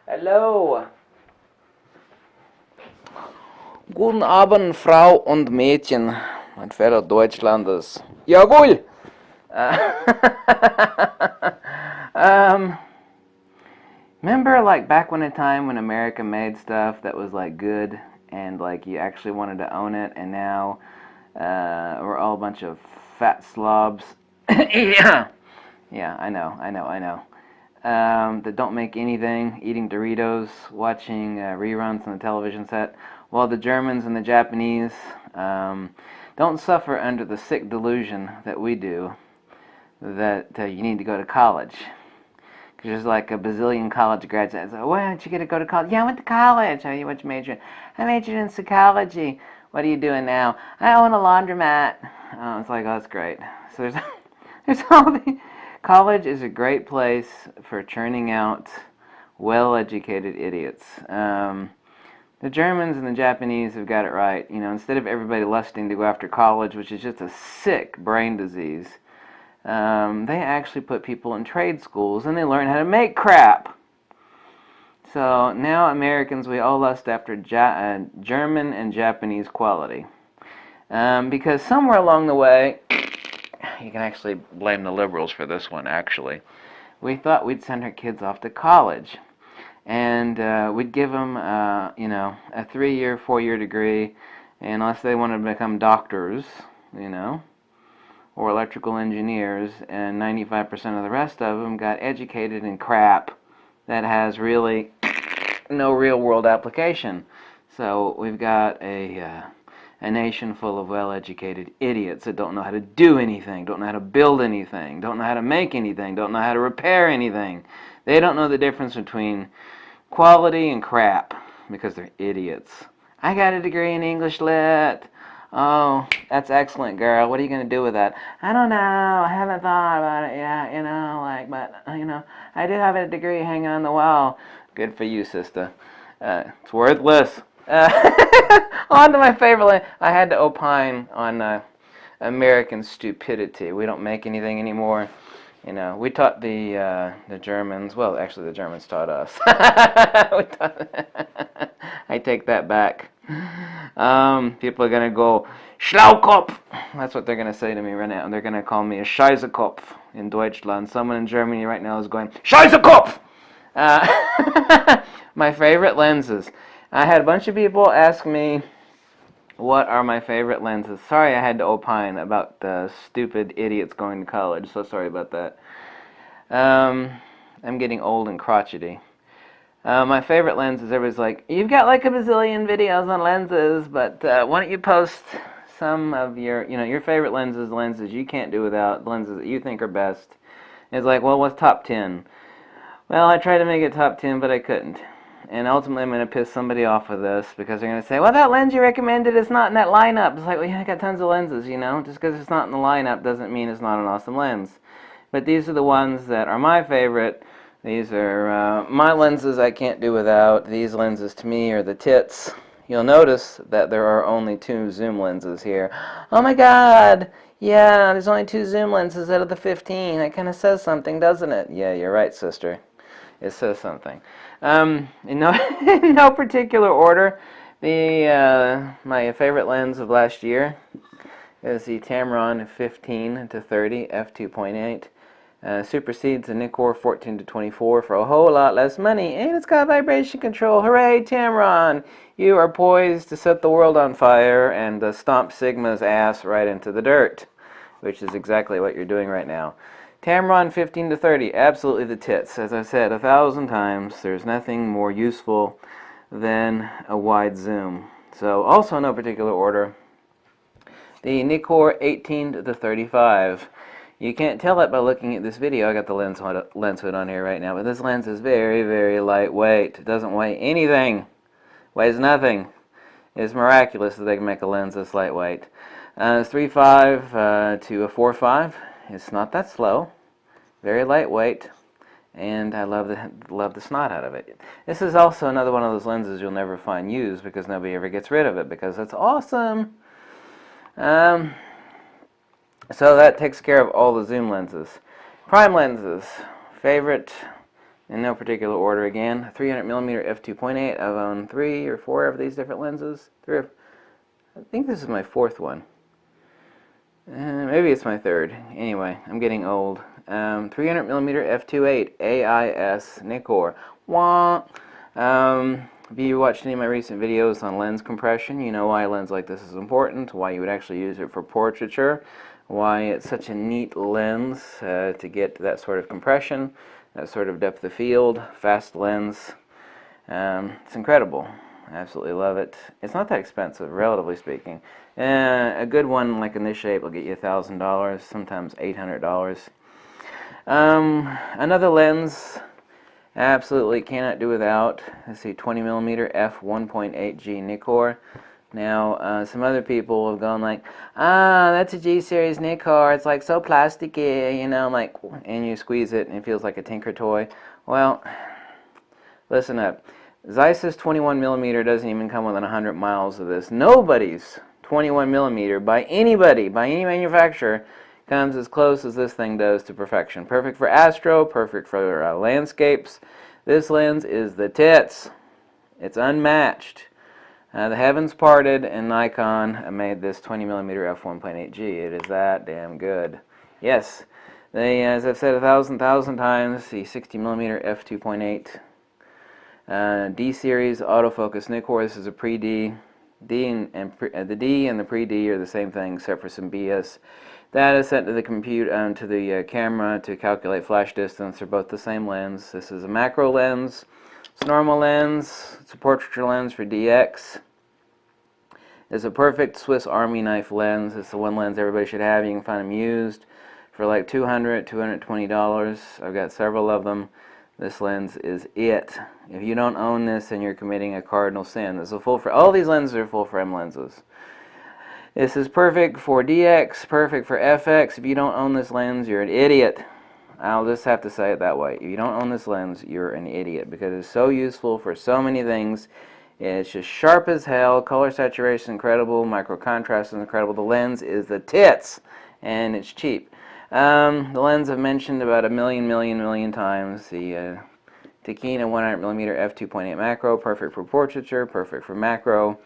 Hallo. Guten Abend, Frau und Mädchen, mein fellow Deutschlanders. Jawohl! Remember like back when a time when America made stuff that was like good and like you actually wanted to own it, and now we're all a bunch of fat slobs. Yeah, I know. That don't make anything, eating Doritos, watching reruns on the television set, while the Germans and the Japanese don't suffer under the sick delusion that we do, that you need to go to college. Because there's like a bazillion college graduates. Why don't you get to go to college? Yeah, I went to college. Oh, what you majored in? I majored in psychology. What are you doing now? I own a laundromat. Oh, it's like, oh, that's great. So there's all the... College is a great place for churning out well-educated idiots. The Germans and the Japanese have got it right. You know, instead of everybody lusting to go after college, which is just a sick brain disease, they actually put people in trade schools and they learn how to make crap. So now Americans, we all lust after German and Japanese quality. Because somewhere along the way, you can actually blame the liberals for this one, actually. We thought we'd send our kids off to college. And we'd give them, a 3-year, 4-year degree, unless they wanted to become doctors, or electrical engineers, and 95% of the rest of them got educated in crap that has really no real-world application. So we've got a nation full of well-educated idiots that don't know how to do anything, don't know how to build anything, don't know how to make anything, don't know how to repair anything. They don't know the difference between quality and crap because they're idiots. I got a degree in English Lit. Oh, that's excellent, girl. What are you going to do with that? I don't know. I haven't thought about it yet, but I do have a degree hanging on the wall. Good for you, sister. It's worthless. On to my favorite line. I had to opine on American stupidity. We don't make anything anymore. We taught the Germans. Well, actually, the Germans taught us. I take that back. People are gonna go Schlaukopf. That's what they're gonna say to me right now. They're gonna call me a Scheißekopf in Deutschland. Someone in Germany right now is going Scheißekopf. My favorite lenses. I had a bunch of people ask me what are my favorite lenses. Sorry I had to opine about the stupid idiots going to college. So sorry about that. I'm getting old and crotchety. My favorite lenses, everybody's like, you've got like a bazillion videos on lenses, but why don't you post some of your favorite lenses you can't do without, lenses that you think are best. It's like, well, what's top 10? Well, I tried to make it top 10, but I couldn't. And ultimately, I'm going to piss somebody off with this because they're going to say, well, that lens you recommended is not in that lineup. It's like, well, yeah, I got tons of lenses, Just because it's not in the lineup doesn't mean it's not an awesome lens. But these are the ones that are my favorite. These are my lenses I can't do without. These lenses, to me, are the tits. You'll notice that there are only 2 zoom lenses here. Oh, my God! Yeah, there's only 2 zoom lenses out of the 15. That kind of says something, doesn't it? Yeah, you're right, sister. It says something. In no particular order, my favorite lens of last year is the Tamron 15-30 F2.8. Supersedes the Nikkor 14-24 for a whole lot less money, and it's got vibration control. Hooray, Tamron! You are poised to set the world on fire and stomp Sigma's ass right into the dirt, which is exactly what you're doing right now. Tamron 15-30, absolutely the tits. As I've said 1,000 times, there's nothing more useful than a wide zoom. So, also in no particular order, the Nikkor 18-35. You can't tell it by looking at this video. I got the lens hood on here right now, but this lens is very, very lightweight. It doesn't weigh anything. Weighs nothing. It's miraculous that they can make a lens this lightweight. It's 3.5 to a 4.5. It's not that slow. Very lightweight, and I love the snot out of it. This is also another one of those lenses you'll never find used because nobody ever gets rid of it because it's awesome. So that takes care of all the zoom lenses. Prime lenses, favorite in no particular order again. 300mm f2.8. I've owned 3 or 4 of these different lenses. I think this is my 4th one. Maybe it's my 3rd. Anyway, I'm getting old. 300mm f2.8 AIS Nikkor. Wah! If you watched any of my recent videos on lens compression, you know why a lens like this is important, why you would actually use it for portraiture, why it's such a neat lens to get that sort of compression, that sort of depth of field, fast lens. It's incredible. I absolutely love it. It's not that expensive, relatively speaking. A good one like in this shape will get you $1,000, sometimes $800. Another lens absolutely cannot do without. Let's see, 20mm f1.8 G Nikkor. Now, some other people have gone like, that's a G series Nikkor. It's like so plasticky, you know, like, and you squeeze it and it feels like a Tinker toy. Well, listen up. Zeiss's 21mm doesn't even come within 100 miles of this. Nobody's 21mm by anybody, by any manufacturer, comes as close as this thing does to perfection. Perfect for astro, perfect for landscapes. This lens is the tits. It's unmatched. The heavens parted and Nikon made this 20mm f1.8G. It is that damn good. Yes, they, as I've said 1,000 times, the 60mm f2.8 D series autofocus Nikkor. This is a pre-D. The D and the pre-D are the same thing except for some BS. Data sent to the to the camera to calculate flash distance. They're both the same lens. This is a macro lens. It's a normal lens. It's a portraiture lens for DX. It's a perfect Swiss Army knife lens. It's the one lens everybody should have. You can find them used for like $200, $220. I've got several of them. This lens is it. If you don't own this, then you're committing a cardinal sin. This is a full frame. All these lenses are full frame lenses. This is perfect for DX, perfect for FX. If you don't own this lens, you're an idiot. I'll just have to say it that way. If you don't own this lens, you're an idiot because it's so useful for so many things. It's just sharp as hell, color saturation incredible, micro contrast is incredible. The lens is the tits, and it's cheap. The lens I've mentioned about a million times. The Tokina 100mm f2.8 macro, perfect for portraiture, perfect for macro.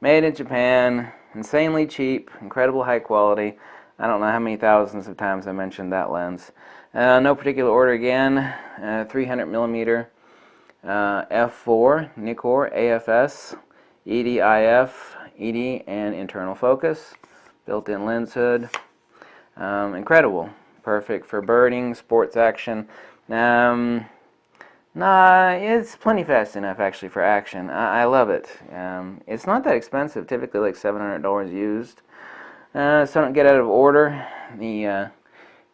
Made in Japan, insanely cheap, incredible high quality. I don't know how many thousands of times I mentioned that lens. No particular order again. 300mm F4 Nikkor AF-S, ED IF, ED and internal focus. Built-in lens hood. Incredible. Perfect for birding, sports action. Nah, it's plenty fast enough actually for action. I love it. It's not that expensive, typically like $700 used. So don't get out of order. The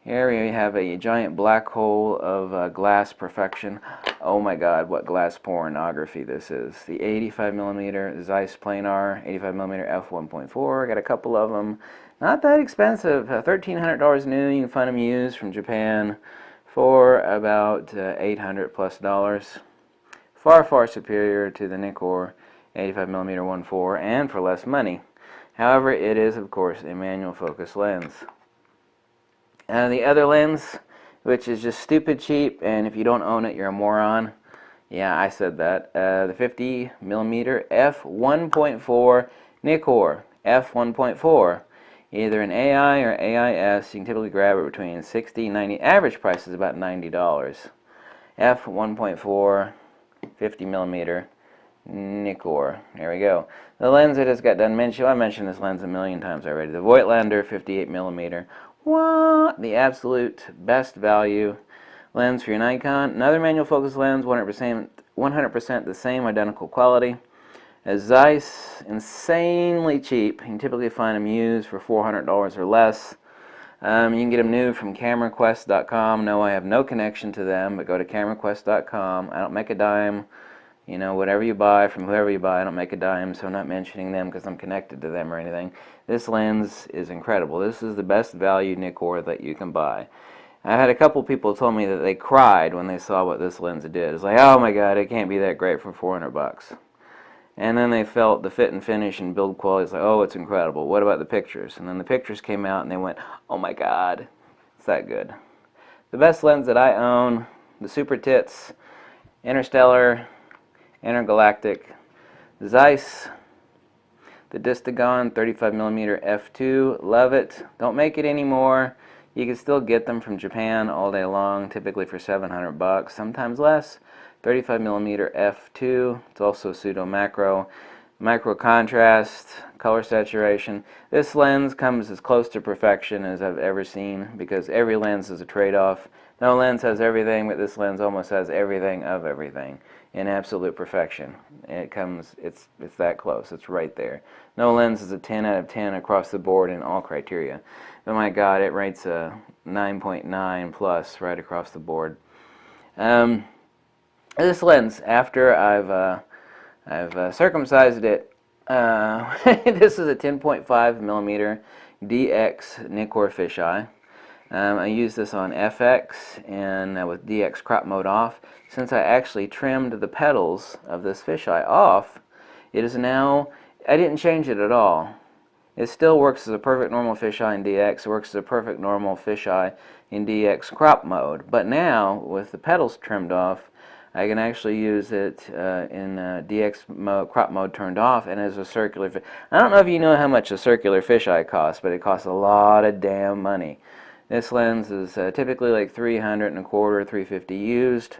here we have a giant black hole of glass perfection. Oh my god, what glass pornography this is. The 85mm Zeiss Planar, 85mm f1.4. Got a couple of them. Not that expensive. $1,300 new. You can find them used from Japan for about $800+. Far superior to the Nikkor 85mm 1.4 and for less money. However, it is of course a manual focus lens. The other lens, which is just stupid cheap, and if you don't own it, you're a moron. Yeah, I said that. The 50mm f1.4 Nikkor f1.4. Either an AI or AIS. You can typically grab it between $60 and $90. Average price is about $90. f1.4 50mm Nikkor. There we go. The lens I just got done mentioning. I mentioned this lens a million times already. The Voigtlander 58mm. What? The absolute best value lens for your Nikon. Another manual focus lens, 100% the same identical quality as Zeiss. Insanely cheap. You can typically find them used for $400 or less. You can get them new from CameraQuest.com. No, I have no connection to them, but go to CameraQuest.com. I don't make a dime. You know, whatever you buy from whoever you buy, I don't make a dime, so I'm not mentioning them because I'm connected to them or anything. This lens is incredible. This is the best value Nikkor that you can buy. I've had a couple people tell me that they cried when they saw what this lens did. It's like, oh my god, it can't be that great for $400. And then they felt the fit and finish and build quality. It's like, oh, it's incredible. What about the pictures? And then the pictures came out and they went, oh my god, it's that good. The best lens that I own, the super tits, interstellar, intergalactic, Zeiss, the Distagon 35mm F2. Love it. Don't make it anymore. You can still get them from Japan all day long, typically for $700, sometimes less. 35mm F2. It's also pseudo macro. Micro contrast, color saturation. This lens comes as close to perfection as I've ever seen, because every lens is a trade-off. No lens has everything, but this lens almost has everything of everything in absolute perfection. It's that close. It's right there. No lens is a 10 out of 10 across the board in all criteria. But my God, it rates a 9.9 plus right across the board. This lens, after I've circumcised it, this is a 10.5mm DX Nikkor fisheye. I use this on FX and with DX crop mode off. Since I actually trimmed the petals of this fisheye off, it is now, I didn't change it at all. It still works as a perfect normal fisheye in DX. It works as a perfect normal fisheye in DX crop mode. But now, with the petals trimmed off, I can actually use it in DX mode, crop mode turned off, and as a circular fish. I don't know if you know how much a circular fisheye costs, but it costs a lot of damn money. This lens is typically like $300 and a quarter, $350 used.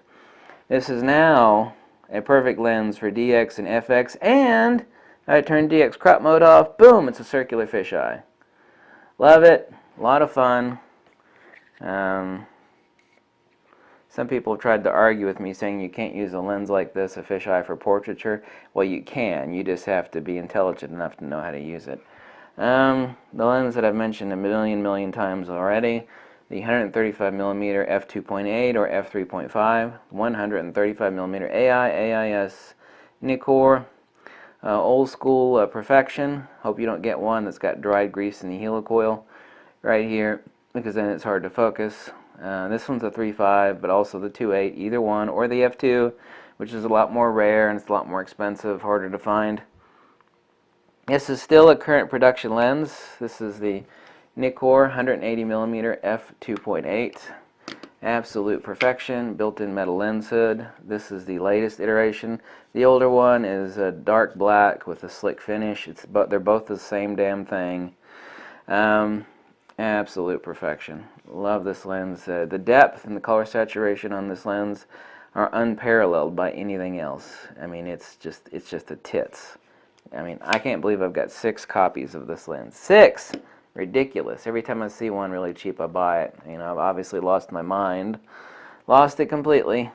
This is now a perfect lens for DX and FX, and I turn DX crop mode off, boom, it's a circular fisheye. Love it, a lot of fun. Some people have tried to argue with me saying you can't use a lens like this, a fisheye, for portraiture. Well, you can, you just have to be intelligent enough to know how to use it. The lens that I've mentioned a million times already, the 135mm F2.8 or F3.5, 135mm AIS Nikkor, old school perfection. Hope you don't get one that's got dried grease in the helicoil right here, because then it's hard to focus. This one's a 3.5, but also the 2.8, either one, or the F2, which is a lot more rare and it's a lot more expensive, harder to find. This is still a current production lens. This is the Nikkor 180mm f2.8. Absolute perfection, built-in metal lens hood. This is the latest iteration. The older one is a dark black with a slick finish. They're both the same damn thing. Absolute perfection. Love this lens. The depth and the color saturation on this lens are unparalleled by anything else. I mean, it's just a tits. I mean, I can't believe I've got 6 copies of this lens. 6! Ridiculous. Every time I see one really cheap, I buy it. You know, I've obviously lost my mind. Lost it completely.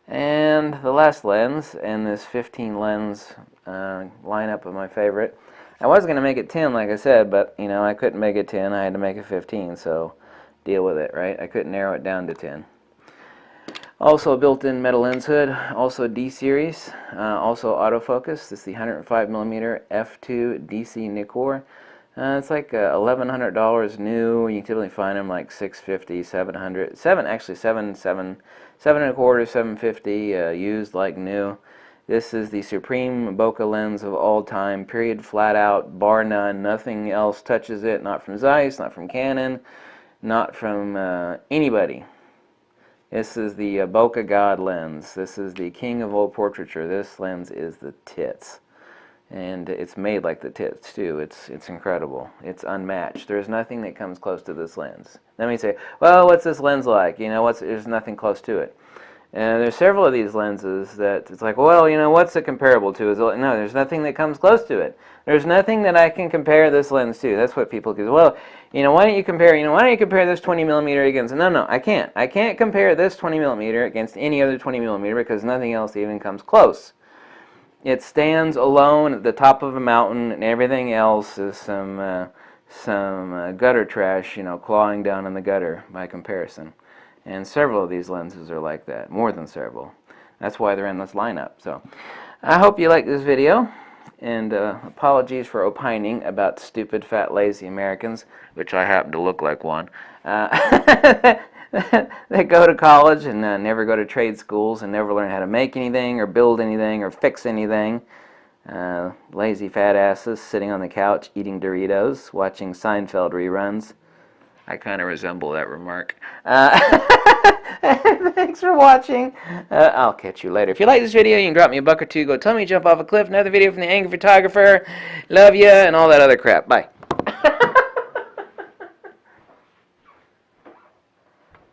And the last lens in this 15 lens lineup of my favorite. I was going to make it 10, like I said, but, you know, I couldn't make it 10. I had to make it 15, so deal with it, right? I couldn't narrow it down to 10. Also a built-in metal lens hood, also D series, also autofocus. This is the 105mm F2 DC Nikkor. It's like $1,100 new. You can typically find them like $650, $700, actually $7 and a quarter, $750 used like new. This is the supreme bokeh lens of all time, period, flat out, bar none. Nothing else touches it. Not from Zeiss, not from Canon, not from anybody. This is the bokeh god lens. This is the king of old portraiture. This lens is the tits. And it's made like the tits too. It's incredible. It's unmatched. There's nothing that comes close to this lens. Let me say, well, what's this lens like? You know, there's nothing close to it. There's several of these lenses that it's like, well, you know, what's it comparable to? No, there's nothing that comes close to it. There's nothing that I can compare this lens to. That's what people go, well, you know, why don't you compare this 20mm against? No, I can't. I can't compare this 20mm against any other 20mm because nothing else even comes close. It stands alone at the top of a mountain, and everything else is some gutter trash, you know, clawing down in the gutter by comparison. And several of these lenses are like that, more than several. That's why they're in this lineup. So I hope you like this video, and apologies for opining about stupid, fat, lazy Americans, which I happen to look like one. They go to college and never go to trade schools and never learn how to make anything or build anything or fix anything. Lazy fat asses sitting on the couch eating Doritos, watching Seinfeld reruns. I kind of resemble that remark. Thanks for watching. I'll catch you later. If you like this video, you can drop me a buck or two. Go tell me to jump off a cliff. Another video from the angry photographer. Love ya, and all that other crap. Bye.